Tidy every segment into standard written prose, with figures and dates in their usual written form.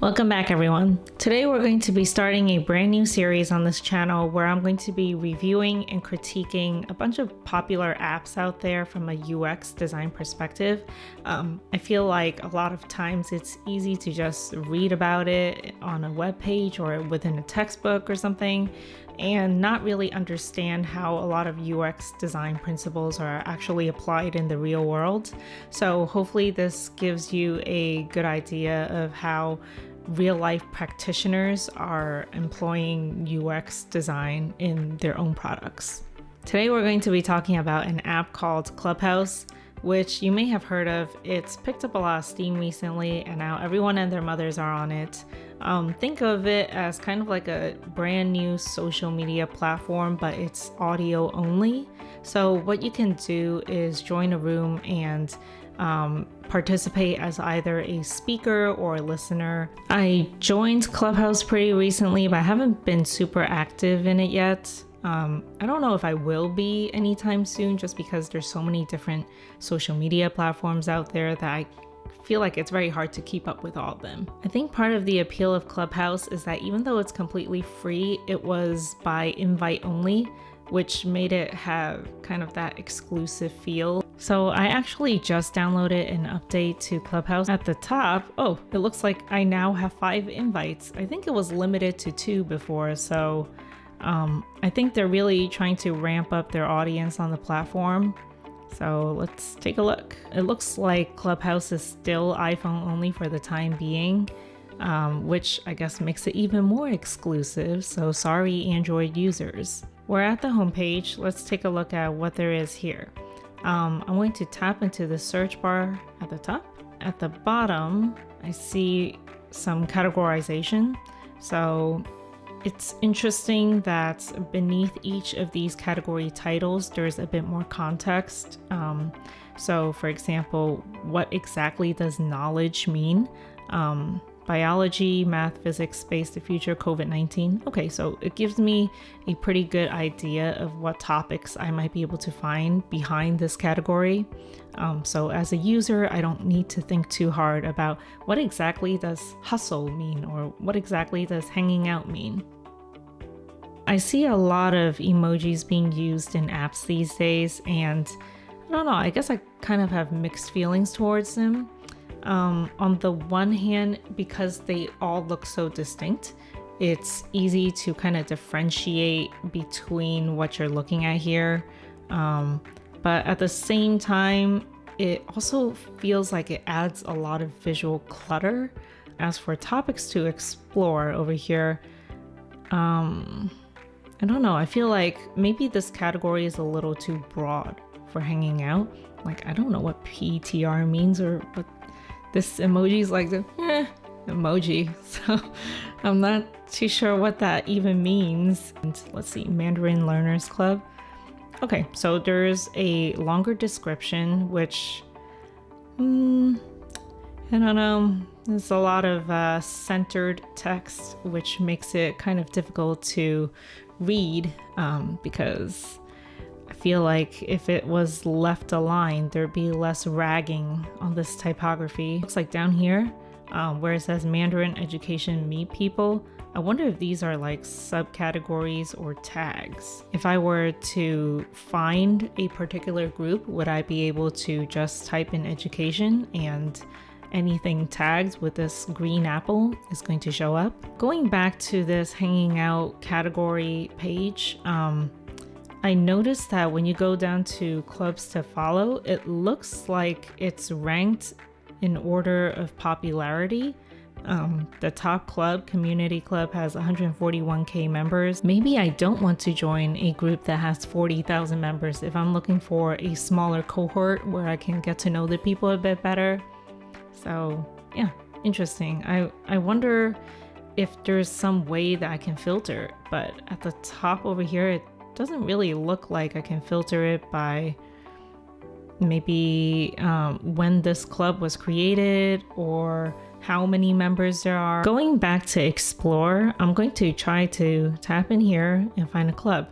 Welcome back, everyone. Today we're going to be starting a brand new series on this channel where I'm going to be reviewing and critiquing a bunch of popular apps out there from a UX design perspective. I feel like a lot of times it's easy to just read about it on a web page or within a textbook or something and not really understand how a lot of UX design principles are actually applied in the real world. So hopefully this gives you a good idea of how real-life practitioners are employing UX design in their own products. Today we're going to be talking about an app called Clubhouse, which you may have heard of. It's picked up a lot of steam recently, and now everyone and their mothers are on it. Think of it as kind of like a brand new social media platform, but it's audio only. So what you can do is join a room and participate as either a speaker or a listener. I joined Clubhouse pretty recently, but I haven't been super active in it yet. I don't know if I will be anytime soon, just because there's so many different social media platforms out there that I feel like it's very hard to keep up with all of them. I think part of the appeal of Clubhouse is that even though it's completely free, it was by invite only, which made it have kind of that exclusive feel. So I actually just downloaded an update to Clubhouse. At the top, it looks like I now have 5 invites. I think it was limited to 2 before, so I think they're really trying to ramp up their audience on the platform. So let's take a look. It looks like Clubhouse is still iPhone only for the time being, which I guess makes it even more exclusive. So sorry, Android users. We're at the homepage. Let's take a look at what there is here. I'm going to tap into the search bar at the top. At the bottom, I see some categorization. So it's interesting that beneath each of these category titles, there's a bit more context. So for example, what exactly does knowledge mean? Biology, math, physics, space, the future, COVID-19. Okay, so it gives me a pretty good idea of what topics I might be able to find behind this category. So as a user, I don't need to think too hard about what exactly does hustle mean or what exactly does hanging out mean. I see a lot of emojis being used in apps these days, and I don't know, I guess I kind of have mixed feelings towards them. On the one hand, because they all look so distinct, it's easy to kind of differentiate between what you're looking at here. But at the same time, it also feels like it adds a lot of visual clutter. As for topics to explore over here, I don't know, I feel like maybe this category is a little too broad for hanging out. Like, I don't know what PTR means or what this emoji is, like the emoji, so I'm not too sure what that even means. And let's see, Mandarin Learners Club. Okay, so there's a longer description, which I don't know, there's a lot of centered text, which makes it kind of difficult to read, because I feel like if it was left aligned, there'd be less ragging on this typography. Looks like down here, where it says Mandarin Education Meet People, I wonder if these are like subcategories or tags. If I were to find a particular group, would I be able to just type in education and anything tagged with this green apple is going to show up? Going back to this hanging out category page, I noticed that when you go down to clubs to follow, it looks like it's ranked in order of popularity. The top club, Community Club, has 141k members. Maybe I don't want to join a group that has 40,000 members if I'm looking for a smaller cohort where I can get to know the people a bit better. So yeah, interesting. I wonder if there's some way that I can filter, but at the top over here, it doesn't really look like I can filter it by maybe when this club was created or how many members there are. Going back to explore, I'm going to try to tap in here and find a club.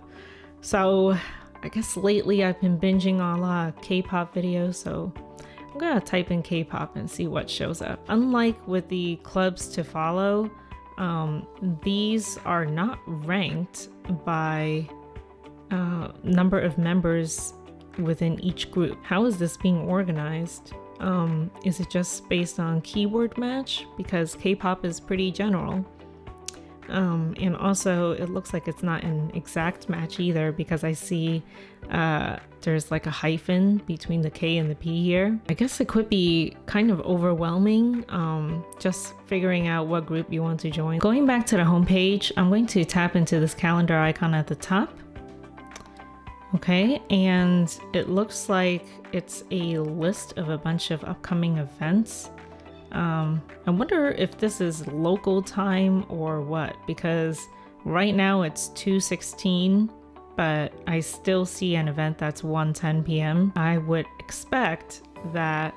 So I guess lately I've been binging on a lot of K-pop videos, so I'm gonna type in K-pop and see what shows up. Unlike with the clubs to follow, these are not ranked by number of members within each group. How is this being organized? Is it just based on keyword match? Because K-pop is pretty general. And also it looks like it's not an exact match either, because I see there's like a hyphen between the K and the P here. I guess it could be kind of overwhelming, just figuring out what group you want to join. Going back to the home page, I'm going to tap into this calendar icon at the top. Okay, and it looks like it's a list of a bunch of upcoming events. I wonder if this is local time or what, because right now it's 2:16, but I still see an event that's 1:10 p.m. I would expect that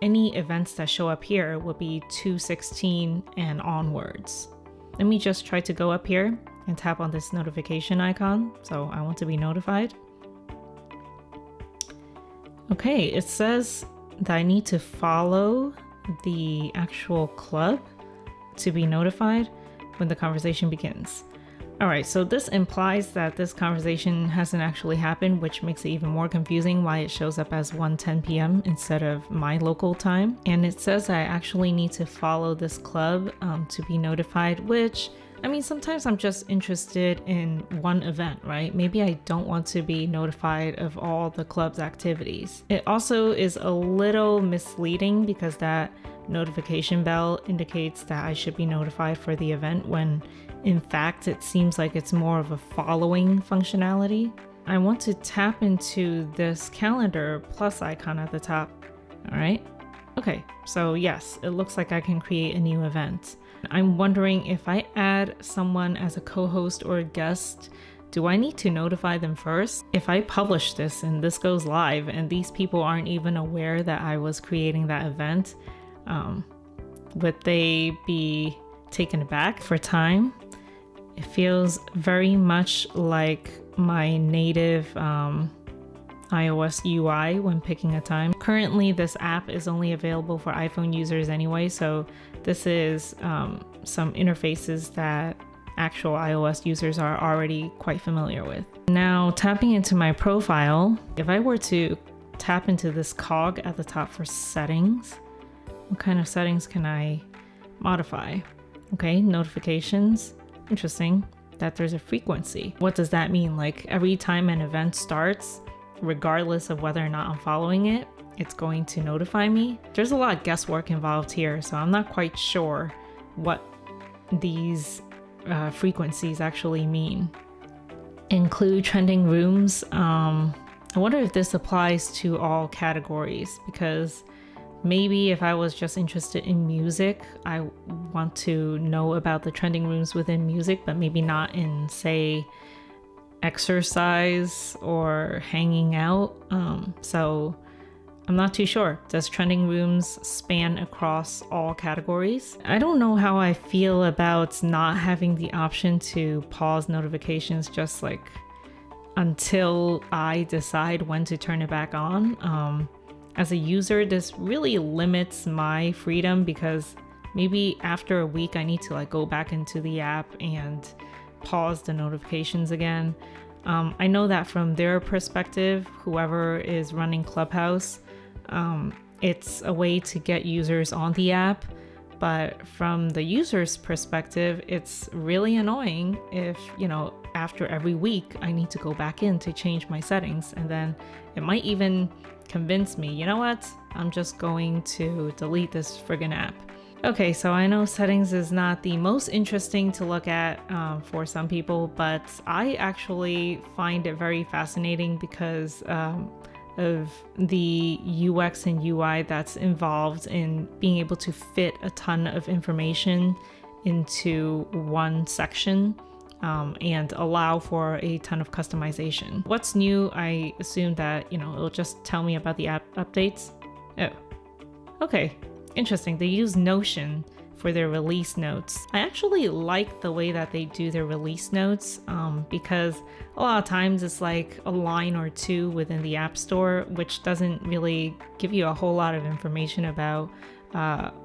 any events that show up here will be 2:16 and onwards. Let me just try to go up here and tap on this notification icon, so I want to be notified. Okay, it says that I need to follow the actual club to be notified when the conversation begins. All right, so this implies that this conversation hasn't actually happened, which makes it even more confusing why it shows up as 1:10 p.m. instead of my local time. And it says I actually need to follow this club to be notified, which, I mean, sometimes I'm just interested in one event, right? Maybe I don't want to be notified of all the club's activities. It also is a little misleading because that notification bell indicates that I should be notified for the event when in fact it seems like it's more of a following functionality. I want to tap into this calendar plus icon at the top. All right. Okay, so yes, it looks like I can create a new event. I'm wondering if I add someone as a co-host or a guest, do I need to notify them first? If I publish this and this goes live and these people aren't even aware that I was creating that event, would they be taken aback for time? It feels very much like my native iOS UI when picking a time. Currently, this app is only available for iPhone users anyway, so this is some interfaces that actual iOS users are already quite familiar with. Now, tapping into my profile, if I were to tap into this cog at the top for settings, what kind of settings can I modify? Okay, notifications. Interesting that there's a frequency. What does that mean? Like every time an event starts, regardless of whether or not I'm following it, it's going to notify me. There's a lot of guesswork involved here, so I'm not quite sure what these frequencies actually mean. Include trending rooms. I wonder if this applies to all categories, because maybe if I was just interested in music, I want to know about the trending rooms within music, but maybe not in, say, exercise or hanging out. So I'm not too sure. Does trending rooms span across all categories? I don't know how I feel about not having the option to pause notifications just like until I decide when to turn it back on. As a user, this really limits my freedom, because maybe after a week I need to like go back into the app and pause the notifications again. I know that from their perspective, whoever is running Clubhouse, it's a way to get users on the app, but from the user's perspective, it's really annoying if, you know, after every week I need to go back in to change my settings, and then it might even convince me, you know what, I'm just going to delete this friggin' app. Okay, so I know settings is not the most interesting to look at for some people, but I actually find it very fascinating because of the UX and UI that's involved in being able to fit a ton of information into one section and allow for a ton of customization. What's new? I assume that, you know, it'll just tell me about the app updates. Oh, okay. Interesting. They use Notion for their release notes. I actually like the way that they do their release notes because a lot of times it's like a line or two within the App Store, which doesn't really give you a whole lot of information about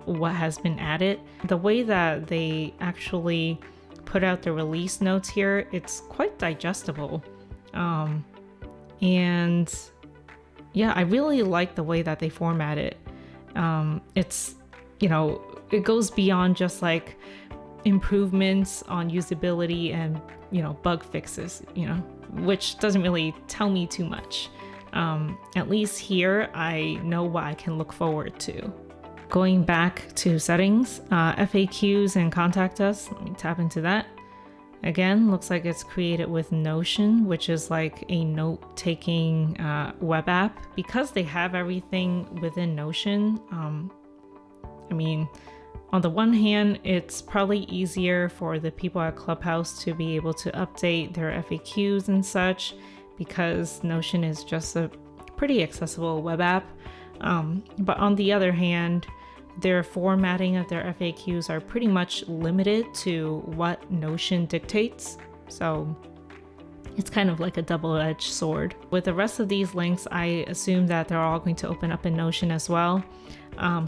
what has been added. The way that they actually put out the release notes here, it's quite digestible. And yeah, I really like the way that they format it. It's, it goes beyond just like improvements on usability and, bug fixes, which doesn't really tell me too much. At least here, I know what I can look forward to. Going back to settings, FAQs and contact us. Let me tap into that. Again, looks like it's created with Notion, which is like a note-taking web app. Because they have everything within Notion, on the one hand, it's probably easier for the people at Clubhouse to be able to update their FAQs and such, because Notion is just a pretty accessible web app. But on the other hand, their formatting of their FAQs are pretty much limited to what Notion dictates. So it's kind of like a double-edged sword. With the rest of these links, I assume that they're all going to open up in Notion as well.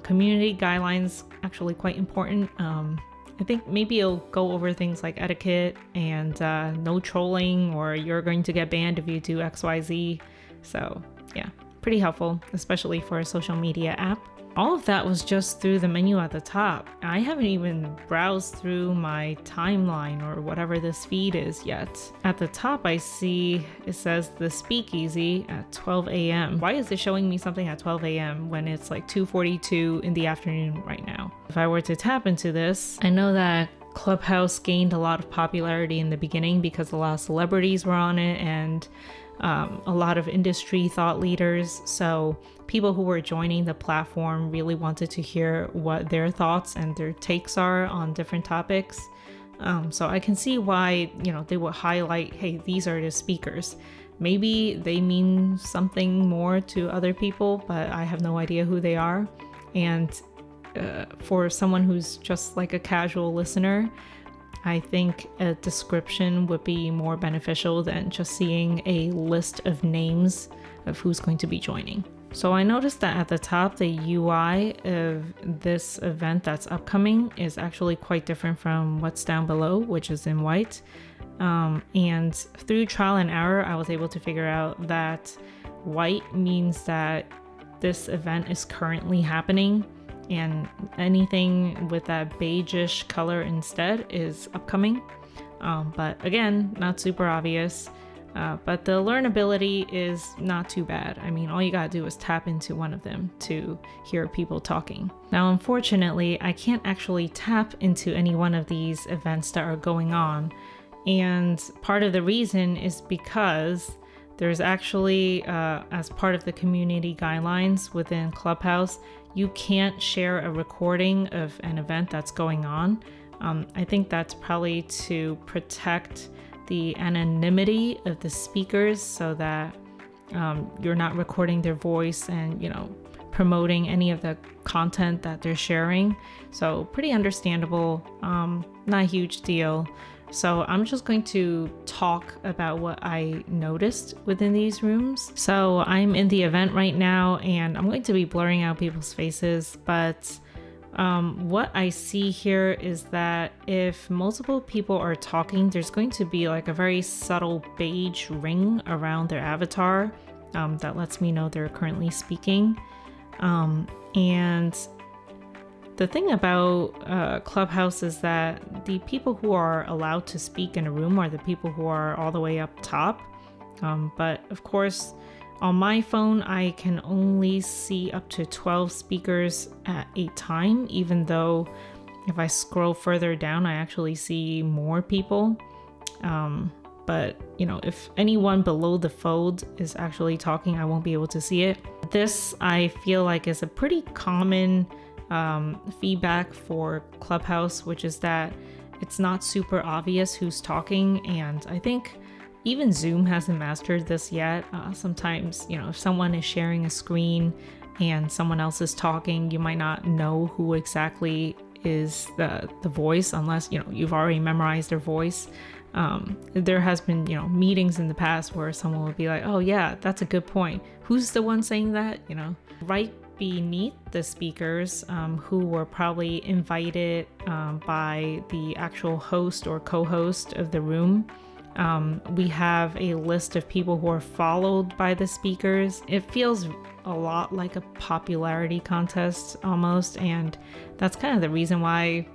Community guidelines, actually quite important. I think maybe it'll go over things like etiquette and no trolling, or you're going to get banned if you do XYZ. So yeah, pretty helpful, especially for a social media app. All of that was just through the menu at the top. I haven't even browsed through my timeline or whatever this feed is yet. At the top, I see it says the speakeasy at 12 a.m. Why is it showing me something at 12 a.m. when it's like 2:42 in the afternoon right now? If I were to tap into this, I know that Clubhouse gained a lot of popularity in the beginning because a lot of celebrities were on it and a lot of industry thought leaders. So people who were joining the platform really wanted to hear what their thoughts and their takes are on different topics. So I can see why, they would highlight, hey, these are the speakers. Maybe they mean something more to other people, but I have no idea who they are. And for someone who's just like a casual listener, I think a description would be more beneficial than just seeing a list of names of who's going to be joining. So I noticed that at the top, the UI of this event that's upcoming is actually quite different from what's down below, which is in white. And through trial and error, I was able to figure out that white means that this event is currently happening, and anything with that beigeish color instead is upcoming. But again, not super obvious. But the learnability is not too bad. All you gotta do is tap into one of them to hear people talking. Now, unfortunately, I can't actually tap into any one of these events that are going on. And part of the reason is because there's actually, as part of the community guidelines within Clubhouse, you can't share a recording of an event that's going on. I think that's probably to protect the anonymity of the speakers so that you're not recording their voice and, promoting any of the content that they're sharing. So pretty understandable, not a huge deal. So I'm just going to talk about what I noticed within these rooms. So I'm in the event right now and I'm going to be blurring out people's faces, but what I see here is that if multiple people are talking, there's going to be like a very subtle beige ring around their avatar that lets me know they're currently speaking. And the thing about Clubhouse is that the people who are allowed to speak in a room are the people who are all the way up top. But of course, on my phone, I can only see up to 12 speakers at a time, even though if I scroll further down, I actually see more people. But, if anyone below the fold is actually talking, I won't be able to see it. This, I feel like, is a pretty common feedback for Clubhouse, which is that it's not super obvious who's talking. And I think even Zoom hasn't mastered this yet. Sometimes, if someone is sharing a screen and someone else is talking, you might not know who exactly is the voice, unless, you've already memorized their voice. There has been, meetings in the past where someone would be like, oh yeah, that's a good point. Who's the one saying that? Right beneath the speakers, who were probably invited by the actual host or co-host of the room, we have a list of people who are followed by the speakers. It feels a lot like a popularity contest almost, and that's kind of the reason why,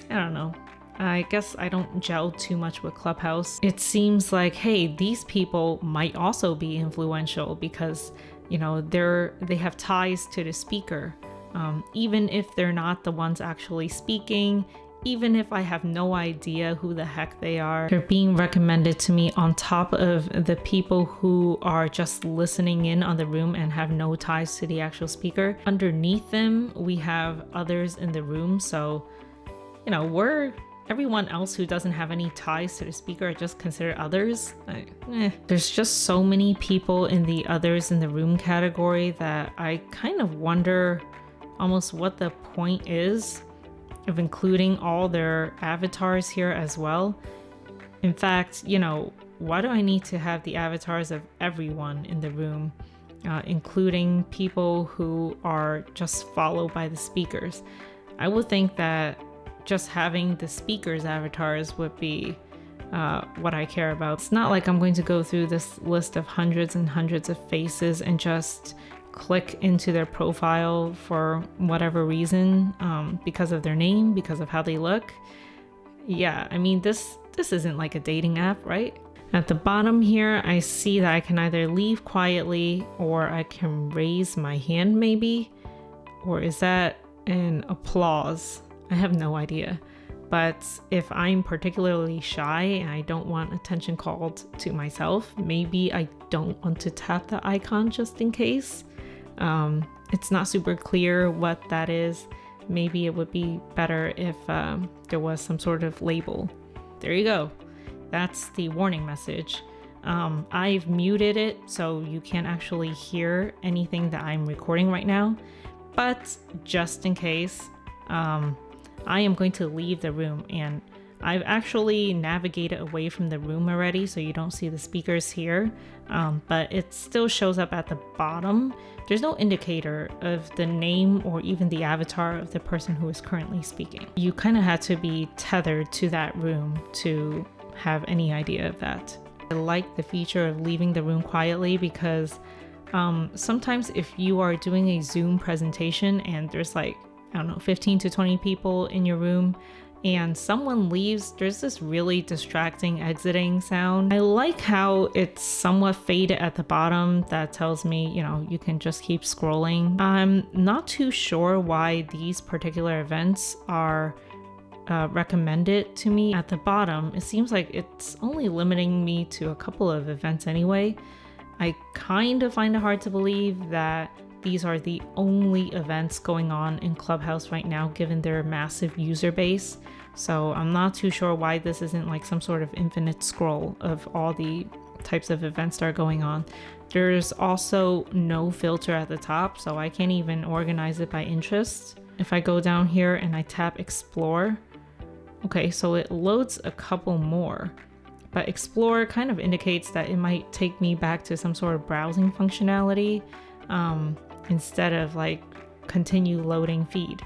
I don't know, I guess I don't gel too much with Clubhouse. It seems like, hey, these people might also be influential because, they have ties to the speaker. Even if they're not the ones actually speaking, even if I have no idea who the heck they are, they're being recommended to me on top of the people who are just listening in on the room and have no ties to the actual speaker. Underneath them, we have others in the room. So, everyone else who doesn't have any ties to the speaker are just considered others. There's just so many people in the others in the room category that I kind of wonder almost what the point is of including all their avatars here as well. In fact, why do I need to have the avatars of everyone in the room, including people who are just followed by the speakers? I would think that just having the speakers' avatars would be what I care about. It's not like I'm going to go through this list of hundreds and hundreds of faces and just click into their profile for whatever reason, because of their name, because of how they look. Yeah, I mean, this isn't like a dating app, right? At the bottom here, I see that I can either leave quietly or I can raise my hand maybe, or is that an applause? I have no idea. But if I'm particularly shy and I don't want attention called to myself, maybe I don't want to tap the icon just in case. It's not super clear what that is. Maybe it would be better if there was some sort of label. There you go. That's the warning message. I've muted it so you can't actually hear anything that I'm recording right now. But just in case, I am going to leave the room, and I've actually navigated away from the room already so you don't see the speakers here, but it still shows up at the bottom. There's no indicator of the name or even the avatar of the person who is currently speaking. You kind of had to be tethered to that room to have any idea of that. I like the feature of leaving the room quietly because sometimes if you are doing a Zoom presentation and there's 15 to 20 people in your room and someone leaves, there's this really distracting exiting sound. I like how it's somewhat faded at the bottom. That tells me, you can just keep scrolling. I'm not too sure why these particular events are recommended to me at the bottom. It seems like it's only limiting me to a couple of events anyway. I kind of find it hard to believe that these are the only events going on in Clubhouse right now, given their massive user base. So I'm not too sure why this isn't like some sort of infinite scroll of all the types of events that are going on. There's also no filter at the top, so I can't even organize it by interest. If I go down here and I tap explore, okay, so it loads a couple more. But explore kind of indicates that it might take me back to some sort of browsing functionality, instead of continue loading feed.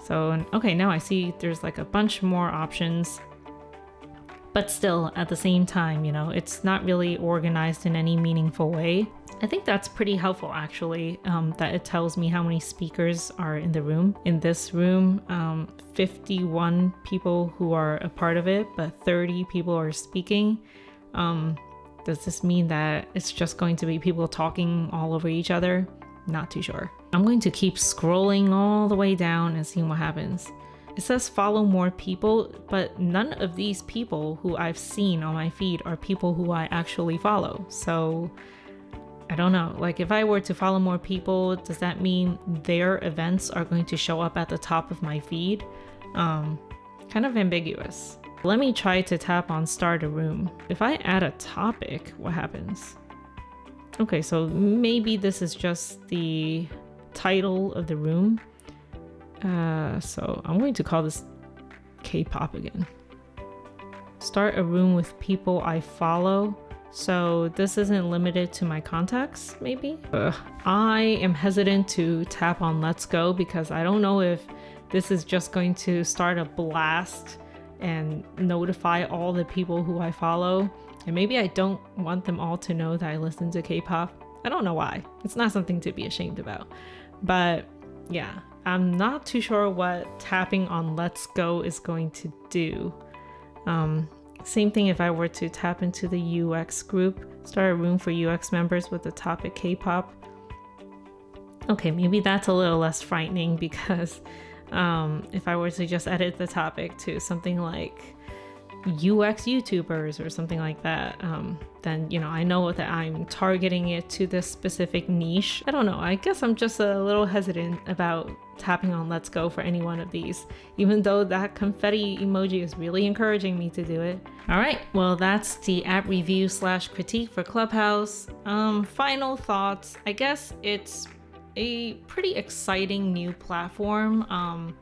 So, okay, now I see there's a bunch more options, but still at the same time, it's not really organized in any meaningful way. I think that's pretty helpful actually, that it tells me how many speakers are in the room. In this room, 51 people who are a part of it, but 30 people are speaking. Does this mean that it's just going to be people talking all over each other? Not too sure. I'm going to keep scrolling all the way down and seeing what happens. It says follow more people, but none of these people who I've seen on my feed are people who I actually follow. So I don't know, if I were to follow more people, does that mean their events are going to show up at the top of my feed? Kind of ambiguous. Let me try to tap on start a room. If I add a topic, what happens? Okay, so maybe this is just the title of the room. So I'm going to call this K-pop again. Start a room with people I follow. So this isn't limited to my contacts, maybe? I am hesitant to tap on Let's Go because I don't know if this is just going to start a blast and notify all the people who I follow. And maybe I don't want them all to know that I listen to K-pop. I don't know why. It's not something to be ashamed about. But yeah, I'm not too sure what tapping on Let's Go is going to do. Same thing if I were to tap into the UX group, start a room for UX members with the topic K-pop. Okay, maybe that's a little less frightening because if I were to just edit the topic to something like UX YouTubers or something like that, then, you know, I know that I'm targeting it to this specific niche. I don't know. I guess I'm just a little hesitant about tapping on Let's Go for any one of these, even though that confetti emoji is really encouraging me to do it. All right, well, that's the app review / critique for Clubhouse. Final thoughts. I guess it's a pretty exciting new platform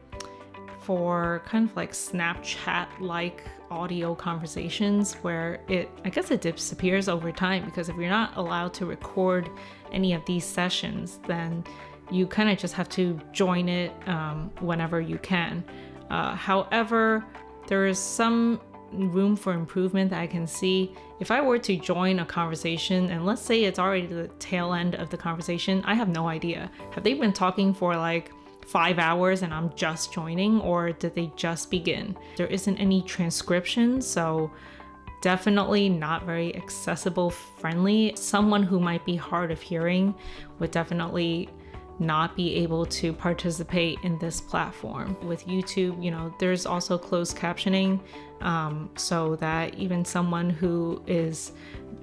for kind of like Snapchat-like audio conversations where I guess it disappears over time, because if you're not allowed to record any of these sessions, then you kind of just have to join it whenever you can. However, there is some room for improvement that I can see. If I were to join a conversation, and let's say it's already the tail end of the conversation, I have no idea. Have they been talking for like 5 hours and I'm just joining, or did they just begin? There isn't any transcription, so definitely not very accessible friendly. Someone who might be hard of hearing would definitely not be able to participate in this platform. With YouTube, you know, there's also closed captioning, so that even someone who is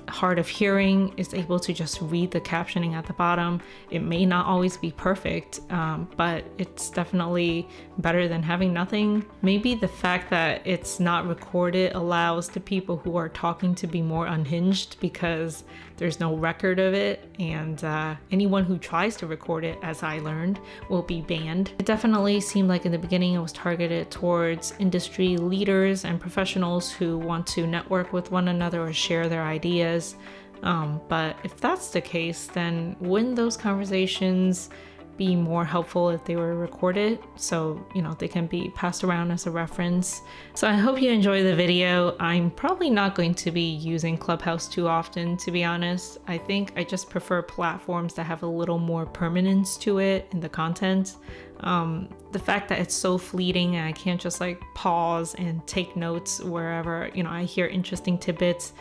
hard of hearing is able to just read the captioning at the bottom. It may not always be perfect, but it's definitely better than having nothing. Maybe the fact that it's not recorded allows the people who are talking to be more unhinged because there's no record of it, and anyone who tries to record it, as I learned, will be banned. It definitely seemed like in the beginning it was targeted towards industry leaders and professionals who want to network with one another or share their ideas. But if that's the case, then wouldn't those conversations be more helpful if they were recorded, so you know they can be passed around as a reference? So I hope you enjoy the video. I'm probably not going to be using Clubhouse too often, to be honest. I think I just prefer platforms that have a little more permanence to it in the content. The fact that it's so fleeting and I can't just like pause and take notes wherever, you know, I hear interesting tidbits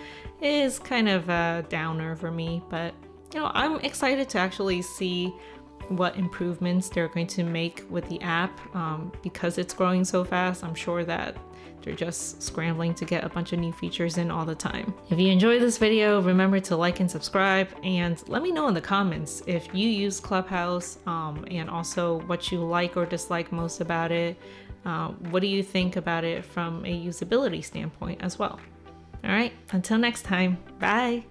is kind of a downer for me. But you know, I'm excited to actually see what improvements they're going to make with the app, because it's growing so fast. I'm sure that they're just scrambling to get a bunch of new features in all the time. If you enjoyed this video, remember to like and subscribe, and let me know in the comments if you use Clubhouse, and also what you like or dislike most about it. What do you think about it from a usability standpoint as well? All right, until next time, bye.